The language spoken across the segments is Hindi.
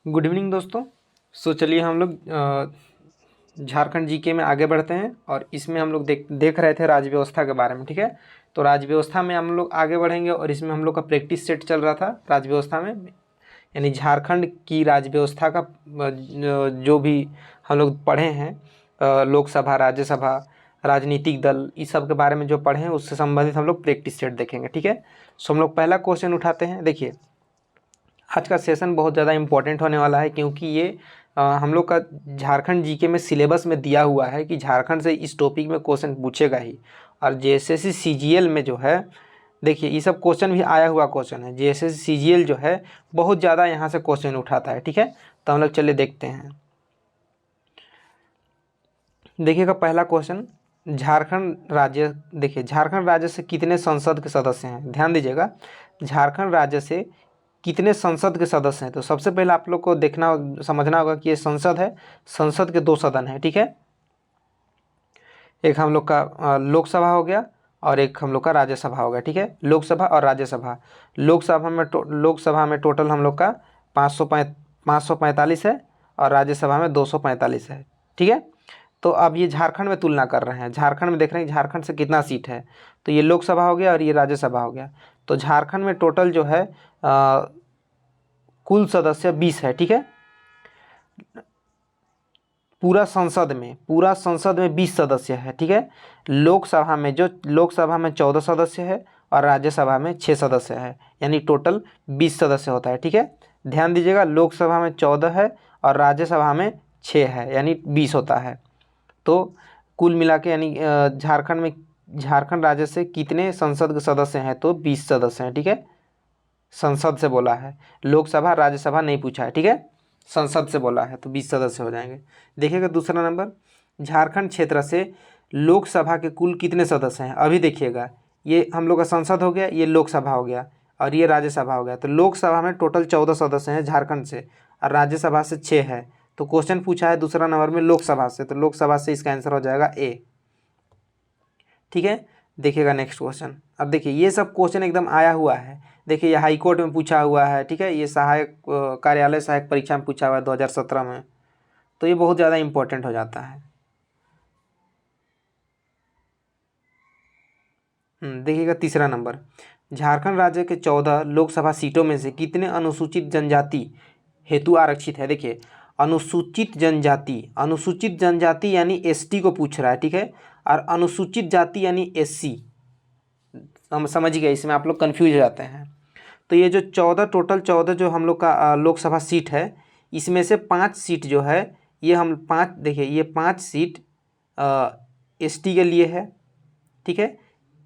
गुड इवनिंग दोस्तों। चलिए हम लोग झारखंड जीके में आगे बढ़ते हैं और इसमें हम लोग देख रहे थे राज्य व्यवस्था के बारे में। ठीक है, तो राज्य व्यवस्था में हम लोग आगे बढ़ेंगे और इसमें हम लोग का प्रैक्टिस सेट चल रहा था राज्य व्यवस्था में, यानी झारखंड की राज्य व्यवस्था का जो भी हम लोग पढ़े हैं, लोकसभा, राज्यसभा, राजनीतिक दल, इस सब के बारे में जो पढ़े हैं उससे संबंधित हम लोग प्रैक्टिस सेट देखेंगे। ठीक है, सो हम लोग पहला क्वेश्चन उठाते हैं। देखिए, आज का सेशन बहुत ज़्यादा इम्पोर्टेंट होने वाला है क्योंकि ये हम लोग का झारखंड जीके में सिलेबस में दिया हुआ है कि झारखंड से इस टॉपिक में क्वेश्चन पूछेगा ही। और जेएसएससी सीजीएल में जो है, देखिए ये सब क्वेश्चन भी आया हुआ क्वेश्चन है। जेएसएससी सीजीएल जो है बहुत ज़्यादा यहाँ से क्वेश्चन उठाता है। ठीक है, तो हम लोग चलिए देखते हैं। देखिएगा पहला क्वेश्चन, झारखंड राज्य, देखिए झारखंड राज्य से कितने संसद के सदस्य हैं, ध्यान दीजिएगा। झारखंड राज्य से कितने संसद के सदस्य हैं, तो सबसे पहले आप लोग को देखना समझना होगा कि ये संसद है। संसद के दो सदन हैं। ठीक है, एक हम लोग का लोकसभा हो गया और एक हम लोग का राज्यसभा हो गया। ठीक है, लोकसभा और राज्यसभा। लोकसभा में टोटल हम लोग का 545 है और राज्यसभा में 245 है। ठीक है, तो अब ये झारखंड में तुलना कर रहे हैं। झारखंड में देख रहे हैं झारखंड से कितना सीट है, तो ये लोकसभा हो गया और ये राज्यसभा हो गया। तो झारखंड में टोटल जो है कुल सदस्य 20 है। ठीक है, पूरा संसद में 20 सदस्य है। ठीक है, लोकसभा में 14 सदस्य है और राज्यसभा में 6 सदस्य है, यानी टोटल 20 सदस्य होता है। ठीक है, ध्यान दीजिएगा, लोकसभा में 14 है और राज्यसभा में 6 है, यानी 20 होता है। तो कुल मिला के यानी झारखंड राज्य से कितने संसद के सदस्य हैं, तो 20 सदस्य हैं। ठीक है, संसद से बोला है, लोकसभा राज्यसभा नहीं पूछा है। ठीक है, संसद से बोला है तो 20 सदस्य हो जाएंगे। देखिएगा दूसरा नंबर, झारखंड क्षेत्र से लोकसभा के कुल कितने सदस्य हैं। अभी देखिएगा, ये हम लोग का संसद हो गया, ये लोकसभा हो गया और ये राज्यसभा हो गया। तो लोकसभा में टोटल 14 सदस्य हैं झारखंड से और राज्यसभा से 6 है। तो क्वेश्चन पूछा है दूसरा नंबर में लोकसभा से, तो लोकसभा से इसका आंसर हो जाएगा ए। ठीक है, देखिएगा नेक्स्ट क्वेश्चन। अब देखिए ये सब क्वेश्चन एकदम आया हुआ है। देखिए ये हाई कोर्ट में पूछा हुआ है। ठीक है, ये कार्यालय सहायक परीक्षा में पूछा हुआ है 2017 में, तो ये बहुत ज़्यादा इम्पोर्टेंट हो जाता है। देखिएगा तीसरा नंबर, झारखंड राज्य के 14 लोकसभा सीटों में से कितने अनुसूचित जनजाति हेतु आरक्षित है। देखिए अनुसूचित जनजाति यानी एसटी को पूछ रहा है। ठीक है, और अनुसूचित जाति यानी एससी, हम समझ गए, इसमें आप लोग कन्फ्यूज हो जाते हैं। तो ये जो 14 टोटल 14 जो हम लोग का लोकसभा सीट है, इसमें से 5 सीट जो है, ये हम 5, देखिए ये 5 सीट एसटी के लिए है। ठीक है,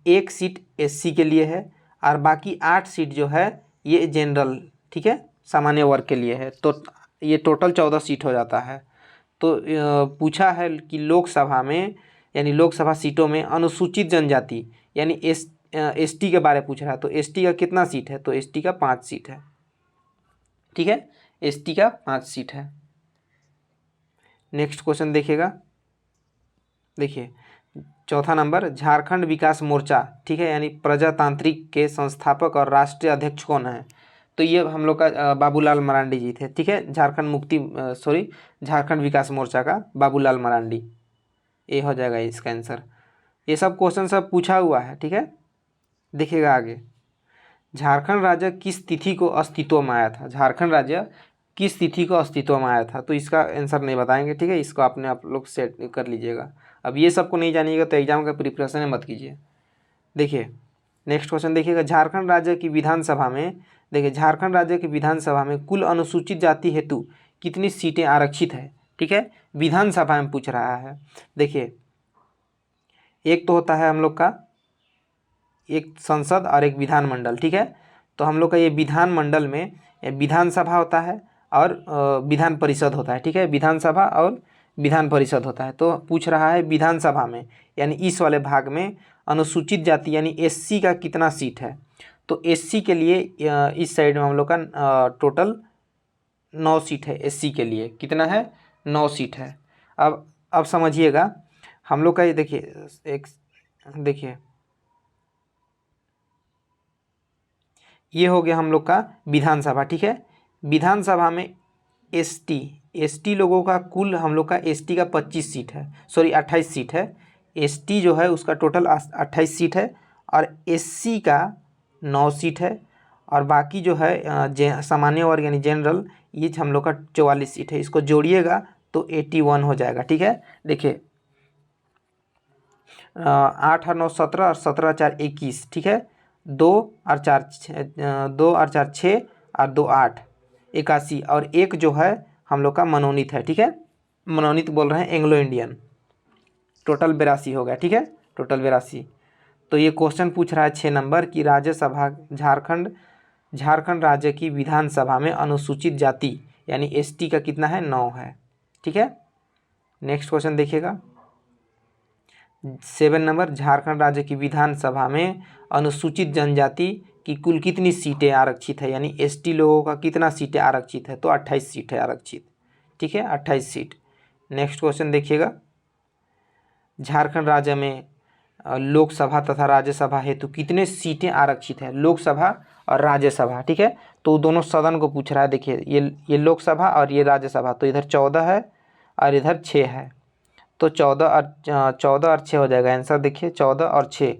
1 सीट एससी के लिए है और बाकी 8 सीट जो है ये जनरल, ठीक है, सामान्य वर्ग के लिए है। तो ये टोटल 14 सीट हो जाता है। तो पूछा है कि लोकसभा में, यानी लोकसभा सीटों में अनुसूचित जनजाति यानी एसटी के बारे में पूछ रहा है। तो एसटी का कितना सीट है, तो एसटी का 5 सीट है। ठीक है, एसटी का 5 सीट है। नेक्स्ट क्वेश्चन देखिएगा। देखिए चौथा नंबर, झारखंड विकास मोर्चा, ठीक है, यानी प्रजातांत्रिक के संस्थापक और राष्ट्रीय अध्यक्ष कौन है। तो ये हम लोग का बाबूलाल मरांडी जी थे। ठीक है, झारखंड विकास मोर्चा का बाबूलाल मरांडी, ये हो जाएगा इसका आंसर। ये सब क्वेश्चन सब पूछा हुआ है। ठीक है, देखिएगा आगे, झारखंड राज्य किस तिथि को अस्तित्व में आया था। झारखंड राज्य किस तिथि को अस्तित्व में आया था, तो इसका आंसर नहीं बताएंगे। ठीक है, इसको आप लोग सेट कर लीजिएगा। अब ये सबको नहीं जानिएगा तो एग्जाम का प्रिपरेशन मत कीजिए। देखिए नेक्स्ट क्वेश्चन देखिएगा, झारखंड राज्य की विधानसभा में, देखिए झारखंड राज्य की विधानसभा में कुल अनुसूचित जाति हेतु कितनी सीटें आरक्षित है। ठीक है, विधानसभा में पूछ रहा है। देखिए एक तो होता है हम लोग का एक संसद और एक विधानमंडल। ठीक है, तो हम लोग का ये विधानमंडल में विधानसभा होता है और विधान परिषद होता है। ठीक है, विधानसभा और विधान परिषद होता है। तो पूछ रहा है विधानसभा में, यानी इस वाले भाग में अनुसूचित जाति यानी एससी का कितना सीट है। तो एससी के लिए इस साइड में हम लोग का टोटल 9 सीट है। एससी के लिए कितना है, 9 सीट है। अब समझिएगा हम लोग का ये, देखिए ये हो गया हम लोग का विधानसभा। ठीक है, विधानसभा में एसटी लोगों का कुल हम लोग का एसटी का 25 सीट है, सॉरी 28 सीट है। एसटी जो है उसका टोटल 28 सीट है और एससी का 9 सीट है और बाकी जो है सामान्य वर्ग यानी जनरल ये हम लोग का 44 सीट है। इसको जोड़िएगा तो 81 हो जाएगा। ठीक है, देखिए 8 और 9 17 और 17 4 21। ठीक है, 2 और 4 2 और 4 6 और 2 8 81 और एक जो है हम लोग का मनोनीत है। ठीक है, मनोनीत बोल रहे हैं एंग्लो इंडियन। टोटल 82 हो गया। ठीक है, टोटल 82। तो ये क्वेश्चन पूछ रहा है 6 नंबर की राज्यसभा झारखंड राज्य की विधानसभा में अनुसूचित जाति यानी एसटी का कितना है, 9 है। ठीक है, नेक्स्ट क्वेश्चन देखिएगा 7 नंबर, झारखंड राज्य की विधानसभा में अनुसूचित जनजाति की कुल कितनी सीटें आरक्षित है, यानी एसटी लोगों का कितना सीटें आरक्षित है, तो 28 सीट है आरक्षित। ठीक है, 28 सीट। नेक्स्ट क्वेश्चन देखिएगा, झारखंड राज्य में लोकसभा तथा राज्यसभा हेतु कितने सीटें आरक्षित है, लोकसभा और राज्यसभा। ठीक है, तो दोनों सदन को पूछ रहा है। देखिए ये लोकसभा और ये राज्यसभा, तो इधर 14 है और इधर 6 है, तो 14 और 6 हो जाएगा आंसर। देखिए 14 और 6,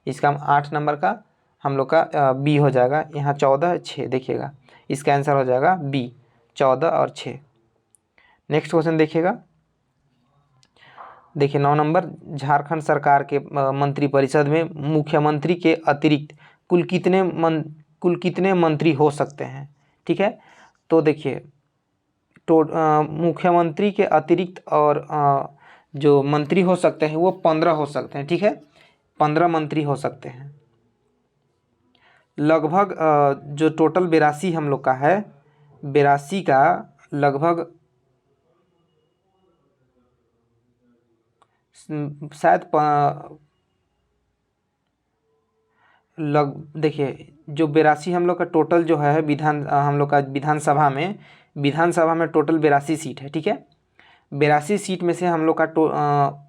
इसका हम 8 नंबर का हम लोग का बी हो जाएगा। यहाँ 14 6 देखिएगा, इसका आंसर हो जाएगा बी, 14 और 6। नेक्स्ट क्वेश्चन देखिएगा, देखिए 9 नंबर, झारखंड सरकार के मंत्रिपरिषद में मुख्यमंत्री के अतिरिक्त कुल कितने मंत्री हो सकते हैं। ठीक है, तो देखिए मुख्यमंत्री के अतिरिक्त और जो मंत्री हो सकते हैं वो 15 हो सकते हैं। ठीक है, 15 मंत्री हो सकते हैं। लगभग जो टोटल 82 हम लोग का है, 82 का लगभग शायद देखिए जो 82 हम लोग का टोटल जो है हम लोग का विधानसभा में टोटल 82 सीट है। ठीक है, 82 सीट में से हम लोग का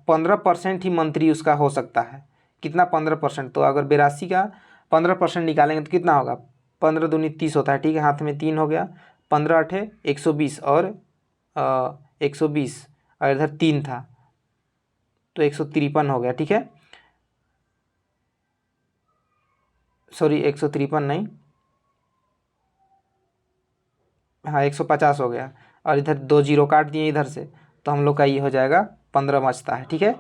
15% ही मंत्री उसका हो सकता है। कितना, 15%। तो अगर 82 का 15% निकालेंगे तो कितना होगा, 15 दूनी 30 होता है। ठीक है, हाथ में 3 हो गया, 15 8 120 और 120 और इधर 3 था तो 153 हो गया। ठीक है, सॉरी 153 नहीं, हाँ 150 हो गया और इधर 2 जीरो काट दिए इधर से, तो हम लोग का ये हो जाएगा 15 बचता है। ठीक है,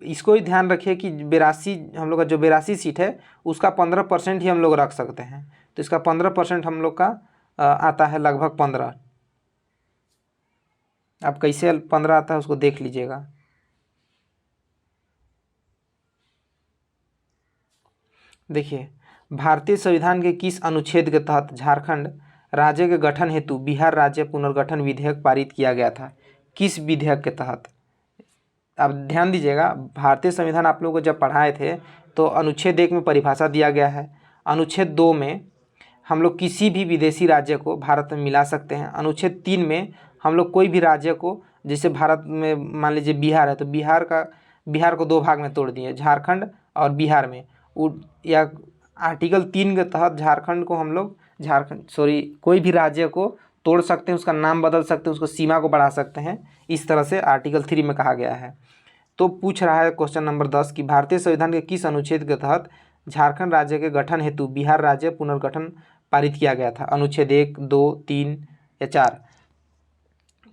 इसको ही ध्यान रखिए कि 82 हम लोग का जो 82 सीट है उसका 15% ही हम लोग रख सकते हैं, तो इसका 15% हम लोग का आता है लगभग 15। अब कैसे 15 आता है उसको देख लीजिएगा। देखिए भारतीय संविधान के किस अनुच्छेद के तहत झारखंड राज्य के गठन हेतु बिहार राज्य पुनर्गठन विधेयक पारित किया गया था, किस विधेयक के तहत। अब ध्यान दीजिएगा, भारतीय संविधान आप लोगों को जब पढ़ाए थे तो अनुच्छेद 1 में परिभाषा दिया गया है, अनुच्छेद 2 में हम लोग किसी भी विदेशी राज्य को भारत में मिला सकते हैं, अनुच्छेद 3 में हम लोग कोई भी राज्य को, जैसे भारत में मान लीजिए बिहार है तो बिहार को 2 भाग में तोड़ दिए, झारखंड और बिहार में, या आर्टिकल 3 के तहत झारखंड को हम लोग कोई भी राज्य को तोड़ सकते हैं, उसका नाम बदल सकते हैं, उसको सीमा को बढ़ा सकते हैं, इस तरह से आर्टिकल 3 में कहा गया है। तो पूछ रहा है क्वेश्चन नंबर 10 कि भारतीय संविधान के किस अनुच्छेद के तहत झारखंड राज्य के गठन हेतु बिहार राज्य पुनर्गठन पारित किया गया था, अनुच्छेद 1 2 3 या 4।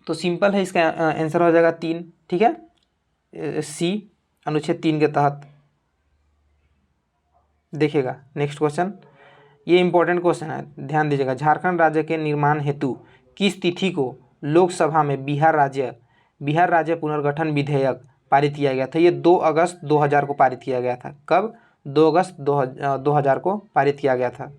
तो सिंपल है, इसका आंसर हो जाएगा 3। ठीक है, सी, अनुच्छेद 3 के तहत। देखिएगा नेक्स्ट क्वेश्चन, ये इंपॉर्टेंट क्वेश्चन है, ध्यान दीजिएगा। झारखंड राज्य के निर्माण हेतु किस तिथि को लोकसभा में बिहार राज्य पुनर्गठन विधेयक पारित किया गया था। ये 2 अगस्त 2000 को पारित किया गया था। कब, 2 अगस्त 2000 को पारित किया गया था।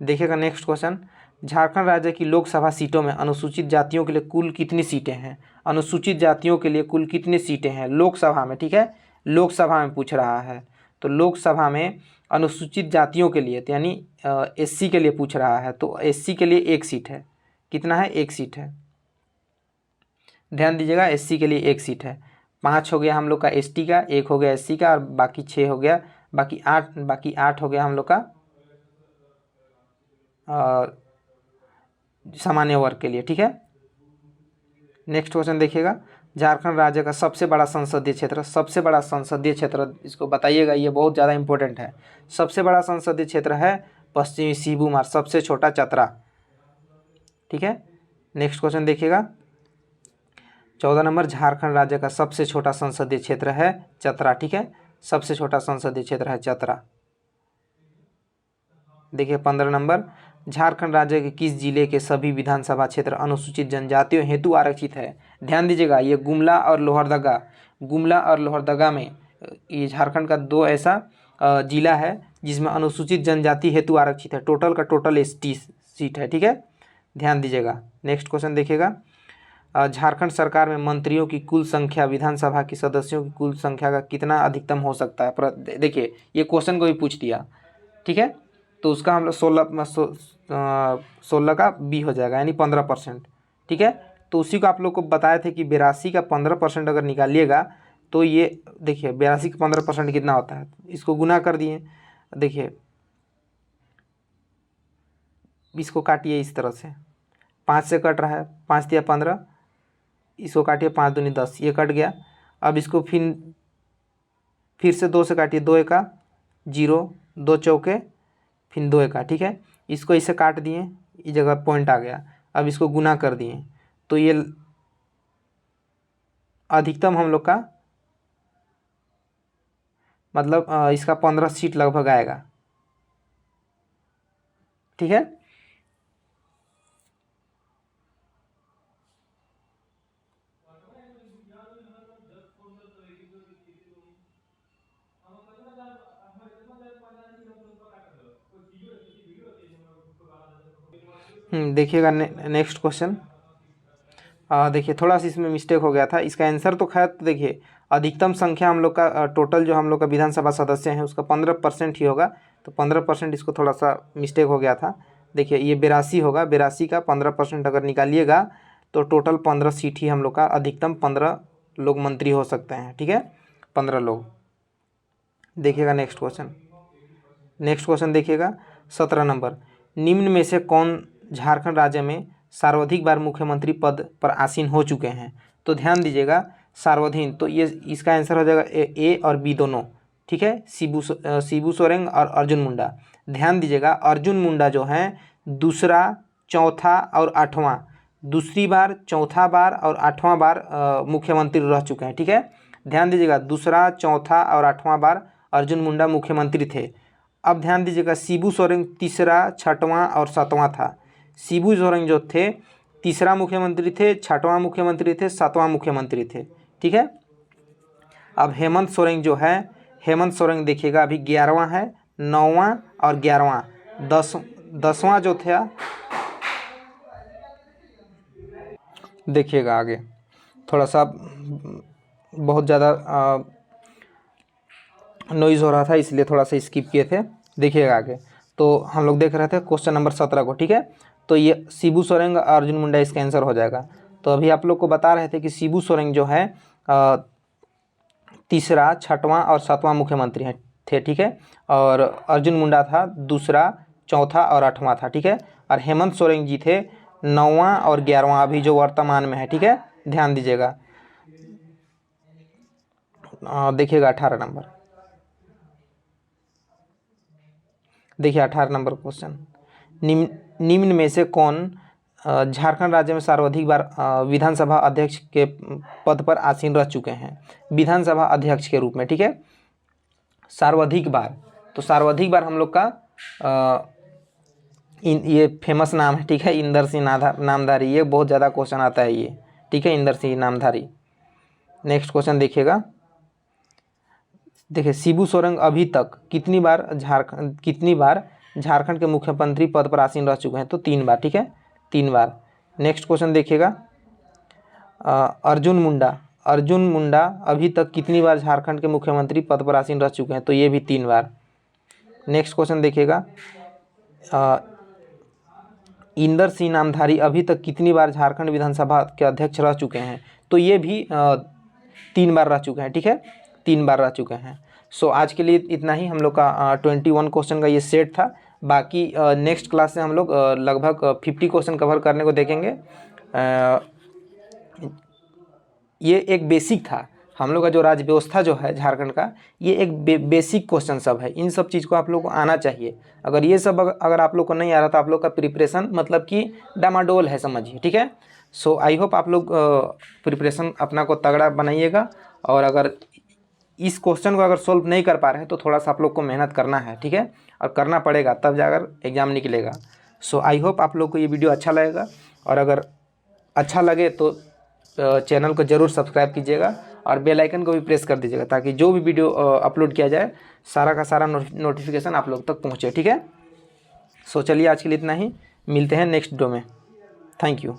देखिएगा नेक्स्ट क्वेश्चन, झारखंड राज्य की लोकसभा सीटों में अनुसूचित जातियों के लिए कुल कितनी सीटें हैं, अनुसूचित जातियों के लिए कुल कितनी सीटें हैं लोकसभा में। ठीक है, लोकसभा में पूछ रहा है, तो लोकसभा में अनुसूचित जातियों के लिए यानी एससी के लिए पूछ रहा है, तो एससी के लिए 1 सीट है। कितना है, 1 सीट है। ध्यान दीजिएगा, एससी के लिए 1 सीट है। 5 हो गया हम लोग का एसटी का, 1 हो गया एससी का और बाकी 6 हो गया, बाकी 8 हो गया हम लोग का सामान्य वर्ग के लिए, ठीक है। नेक्स्ट क्वेश्चन देखिएगा, झारखंड राज्य का सबसे बड़ा संसदीय क्षेत्र, सबसे बड़ा संसदीय क्षेत्र इसको बताइएगा, ये बहुत ज़्यादा इंपॉर्टेंट है। सबसे बड़ा संसदीय क्षेत्र है पश्चिमी सीबूमार, सबसे छोटा चतरा, ठीक है। नेक्स्ट क्वेश्चन देखिएगा 14 नंबर, झारखंड राज्य का सबसे छोटा संसदीय क्षेत्र है चतरा, ठीक है, सबसे छोटा संसदीय क्षेत्र है चतरा। देखिए 15 नंबर, झारखंड राज्य के किस जिले के सभी विधानसभा क्षेत्र अनुसूचित जनजातियों हेतु आरक्षित है। ध्यान दीजिएगा, ये गुमला और लोहरदगा, गुमला और लोहरदगा में ये झारखंड का दो ऐसा जिला है जिसमें अनुसूचित जनजाति हेतु आरक्षित है। टोटल का टोटल एसटी सीट है, ठीक है, ध्यान दीजिएगा। नेक्स्ट क्वेश्चन देखिएगा, झारखंड सरकार में मंत्रियों की कुल संख्या विधानसभा के सदस्यों की कुल संख्या का कितना अधिकतम हो सकता है। देखिए ये क्वेश्चन को भी पूछ दिया, ठीक है, तो उसका हम लोग 16 का बी हो जाएगा, यानी 15%, ठीक है। तो उसी को आप लोग को बताए थे कि 82 का 15% अगर निकालिएगा तो ये देखिए 82 का 15% कितना होता है, इसको गुना कर दिए। देखिए इसको काटिए इस तरह से, 5 से कट रहा है, 5 दिया 15, इसको काटिए 5 दूनी 10, ये कट गया। अब इसको फिर से 2 से काटिए, 2 एका 0, 2 चौके फिर 2 एका, ठीक है। इसको इसे काट दिए, इस जगह पॉइंट आ गया। अब इसको गुना कर दिए तो ये अधिकतम हम लोग का मतलब इसका 15 सीट लगभग आएगा, ठीक है। देखिएगा नेक्स्ट क्वेश्चन, देखिए थोड़ा सा इसमें मिस्टेक हो गया था, इसका आंसर तो खैर देखिए अधिकतम संख्या हम लोग का टोटल जो हम लोग का विधानसभा सदस्य हैं उसका 15% ही होगा, तो 15% इसको थोड़ा सा मिस्टेक हो गया था। देखिए ये 82 होगा, 82 का 15% अगर निकालिएगा तो टोटल 15 सीट ही हम लोग का, अधिकतम 15 लोग मंत्री हो सकते हैं, ठीक है, 15 लोग। देखिएगा नेक्स्ट क्वेश्चन देखिएगा 17 नंबर, निम्न में से कौन झारखंड राज्य में सर्वाधिक बार मुख्यमंत्री पद पर आसीन हो चुके हैं। तो ध्यान दीजिएगा सर्वाधीन, तो ये इसका आंसर हो जाएगा ए और बी दोनों, ठीक है, शिबू सोरेन और अर्जुन मुंडा। ध्यान दीजिएगा अर्जुन मुंडा जो हैं दूसरा, चौथा और आठवां, दूसरी बार, चौथा बार और आठवां बार मुख्यमंत्री रह चुके हैं, ठीक है। ध्यान दीजिएगा दूसरा, चौथा और आठवां बार अर्जुन मुंडा मुख्यमंत्री थे। अब ध्यान दीजिएगा शिबू सोरेन तीसरा, छठवां और सातवां था। शिबू सोरेन जो थे तीसरा मुख्यमंत्री थे, छठवां मुख्यमंत्री थे, सातवां मुख्यमंत्री थे, ठीक है। अब हेमंत सोरेन जो है, हेमंत सोरेन देखिएगा अभी 11वां है, 9वां और 11वां, 10वां जो था, देखिएगा आगे थोड़ा सा बहुत ज़्यादा नॉइज़ हो रहा था इसलिए थोड़ा सा स्किप किए थे। देखिएगा आगे, तो हम लोग देख रहे थे क्वेश्चन नंबर 17 को, ठीक है। तो ये शिबू सोरेन और अर्जुन मुंडा इसका आंसर हो जाएगा। तो अभी आप लोग को बता रहे थे कि शिबू सोरेन जो है तीसरा, छठवां और सातवां मुख्यमंत्री हैं थे, ठीक है, और अर्जुन मुंडा था दूसरा, चौथा और आठवां था, ठीक है। और हेमंत सोरेन जी थे 9वां और 11वां, अभी जो वर्तमान में है, ठीक है, ध्यान दीजिएगा। देखिएगा 18 नंबर, देखिए 18 नंबर क्वेश्चन, निम्न में से कौन झारखंड राज्य में सर्वाधिक बार विधानसभा अध्यक्ष के पद पर आसीन रह चुके हैं, विधानसभा अध्यक्ष के रूप में, ठीक है, सर्वाधिक बार। तो सर्वाधिक बार हम लोग का ये फेमस नाम है, ठीक है, इंदर सिंह नामधारी, ये बहुत ज़्यादा क्वेश्चन आता है ये, ठीक है, इंदर सिंह नामधारी। नेक्स्ट क्वेश्चन देखिएगा, देखिए शिबू सोरेन अभी तक कितनी बार झारखंड के मुख्यमंत्री पद पर आसीन रह चुके हैं। तो 3 बार, ठीक है, 3 बार। नेक्स्ट क्वेश्चन देखिएगा, अर्जुन मुंडा अभी तक कितनी बार झारखंड के मुख्यमंत्री पद पर आसीन रह चुके हैं। तो ये भी 3 बार। नेक्स्ट क्वेश्चन देखिएगा, इंदर सिंह नामधारी अभी तक कितनी बार झारखंड विधानसभा के अध्यक्ष रह चुके हैं। तो ये भी 3 बार रह चुके हैं, ठीक है, 3 बार रह चुके हैं। सो आज के लिए इतना ही, हम लोग का 21 क्वेश्चन का ये सेट था। बाकी नेक्स्ट क्लास से हम लोग लगभग 50 क्वेश्चन कवर करने को देखेंगे। ये एक बेसिक था, हम लोग का जो राज्य व्यवस्था जो है झारखंड का, ये एक बेसिक क्वेश्चन सब है। इन सब चीज़ को आप लोग को आना चाहिए। अगर ये सब अगर आप लोग को नहीं आ रहा तो आप लोग का प्रिपरेशन मतलब कि डामाडोल है, समझिए, ठीक है। सो आई होप आप लोग प्रिपरेशन अपना को तगड़ा बनाइएगा। और अगर इस क्वेश्चन को अगर सोल्व नहीं कर पा रहे हैं तो थोड़ा सा आप लोग को मेहनत करना है, ठीक है, और करना पड़ेगा, तब जाकर एग्ज़ाम निकलेगा। सो आई होप आप लोग को ये वीडियो अच्छा लगेगा, और अगर अच्छा लगे तो चैनल को ज़रूर सब्सक्राइब कीजिएगा और बेल आइकन को भी प्रेस कर दीजिएगा, ताकि जो भी वीडियो अपलोड किया जाए सारा का सारा नोटिफिकेशन आप लोग तक पहुँचे, ठीक है। सो चलिए आज के लिए इतना ही, मिलते हैं नेक्स्ट वीडियो में। Thank you.